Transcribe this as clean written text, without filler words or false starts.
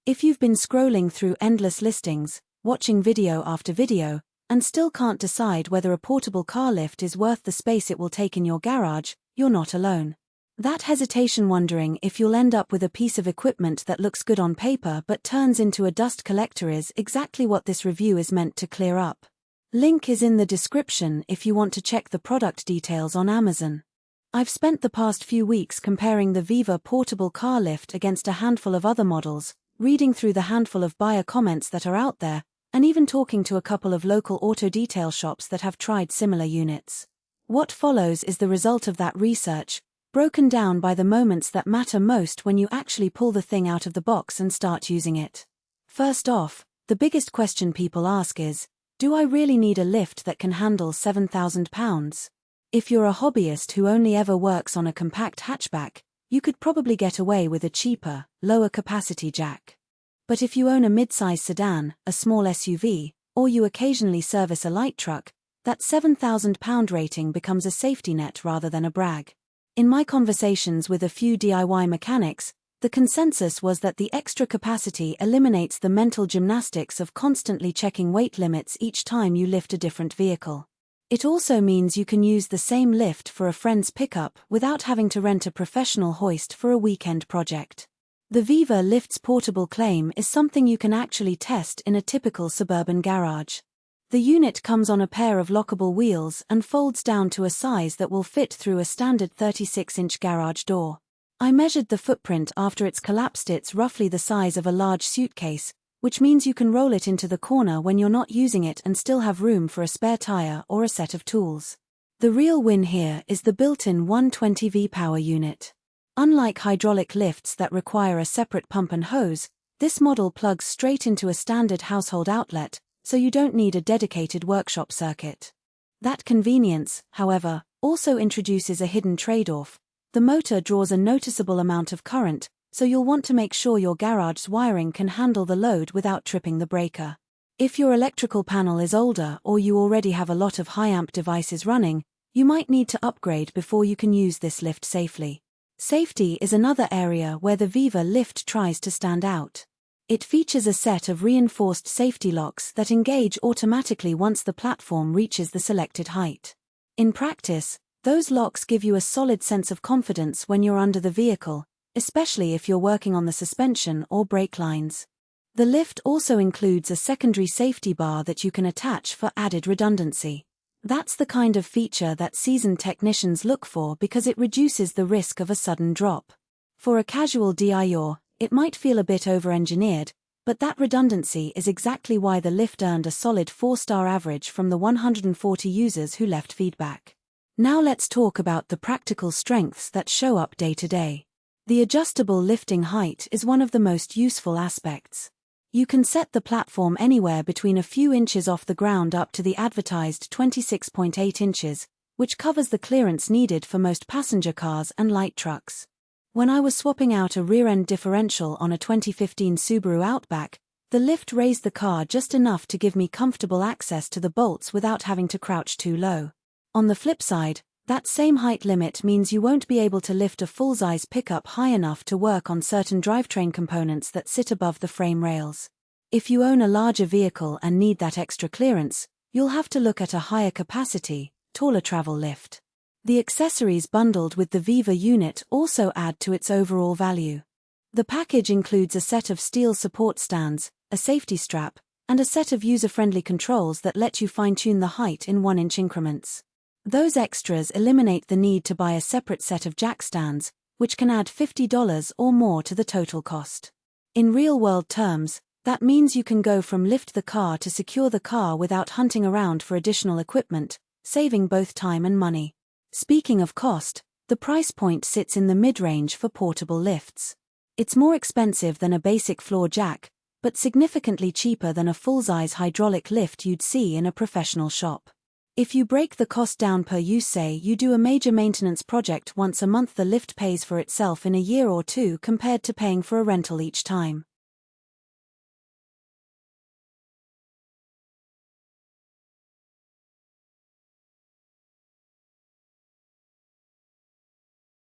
If you've been scrolling through endless listings, watching video after video, and still can't decide whether a portable car lift is worth the space it will take in your garage, you're not alone. That hesitation, wondering if you'll end up with a piece of equipment that looks good on paper but turns into a dust collector, is exactly what this review is meant to clear up. Link is in the description if you want to check the product details on Amazon. I've spent the past few weeks comparing the VEVOR portable car lift against a handful of other models, reading through the handful of buyer comments that are out there, and even talking to a couple of local auto detail shops that have tried similar units. What follows is the result of that research, broken down by the moments that matter most when you actually pull the thing out of the box and start using it. First off, the biggest question people ask is, do I really need a lift that can handle 7,000 pounds? If you're a hobbyist who only ever works on a compact hatchback, you could probably get away with a cheaper, lower capacity jack. But if you own a mid-size sedan, a small SUV, or you occasionally service a light truck, that 7,000 pound rating becomes a safety net rather than a brag. In my conversations with a few DIY mechanics, the consensus was that the extra capacity eliminates the mental gymnastics of constantly checking weight limits each time you lift a different vehicle. It also means you can use the same lift for a friend's pickup without having to rent a professional hoist for a weekend project. The VEVOR lift's portable claim is something you can actually test in a typical suburban garage. The unit comes on a pair of lockable wheels and folds down to a size that will fit through a standard 36-inch garage door. I measured the footprint after it's collapsed. It's roughly the size of a large suitcase, which means you can roll it into the corner when you're not using it and still have room for a spare tire or a set of tools. The real win here is the built-in 120V power unit. Unlike hydraulic lifts that require a separate pump and hose, this model plugs straight into a standard household outlet, so you don't need a dedicated workshop circuit. That convenience, however, also introduces a hidden trade-off. The motor draws a noticeable amount of current, so you'll want to make sure your garage's wiring can handle the load without tripping the breaker. If your electrical panel is older or you already have a lot of high-amp devices running, you might need to upgrade before you can use this lift safely. Safety is another area where the VEVOR lift tries to stand out. It features a set of reinforced safety locks that engage automatically once the platform reaches the selected height. In practice, those locks give you a solid sense of confidence when you're under the vehicle, especially if you're working on the suspension or brake lines. The lift also includes a secondary safety bar that you can attach for added redundancy. That's the kind of feature that seasoned technicians look for because it reduces the risk of a sudden drop. For a casual DIYer, it might feel a bit over-engineered, but that redundancy is exactly why the lift earned a solid 4-star average from the 140 users who left feedback. Now let's talk about the practical strengths that show up day to day. The adjustable lifting height is one of the most useful aspects. You can set the platform anywhere between a few inches off the ground up to the advertised 26.8 inches, which covers the clearance needed for most passenger cars and light trucks. When I was swapping out a rear-end differential on a 2015 Subaru Outback, the lift raised the car just enough to give me comfortable access to the bolts without having to crouch too low. On the flip side, that same height limit means you won't be able to lift a full-size pickup high enough to work on certain drivetrain components that sit above the frame rails. If you own a larger vehicle and need that extra clearance, you'll have to look at a higher capacity, taller travel lift. The accessories bundled with the VEVOR unit also add to its overall value. The package includes a set of steel support stands, a safety strap, and a set of user-friendly controls that let you fine-tune the height in 1-inch increments. Those extras eliminate the need to buy a separate set of jack stands, which can add $50 or more to the total cost. In real-world terms, that means you can go from lift the car to secure the car without hunting around for additional equipment, saving both time and money. Speaking of cost, the price point sits in the mid-range for portable lifts. It's more expensive than a basic floor jack, but significantly cheaper than a full-size hydraulic lift you'd see in a professional shop. If you break the cost down per use, say you do a major maintenance project once a month, the lift pays for itself in a year or two compared to paying for a rental each time.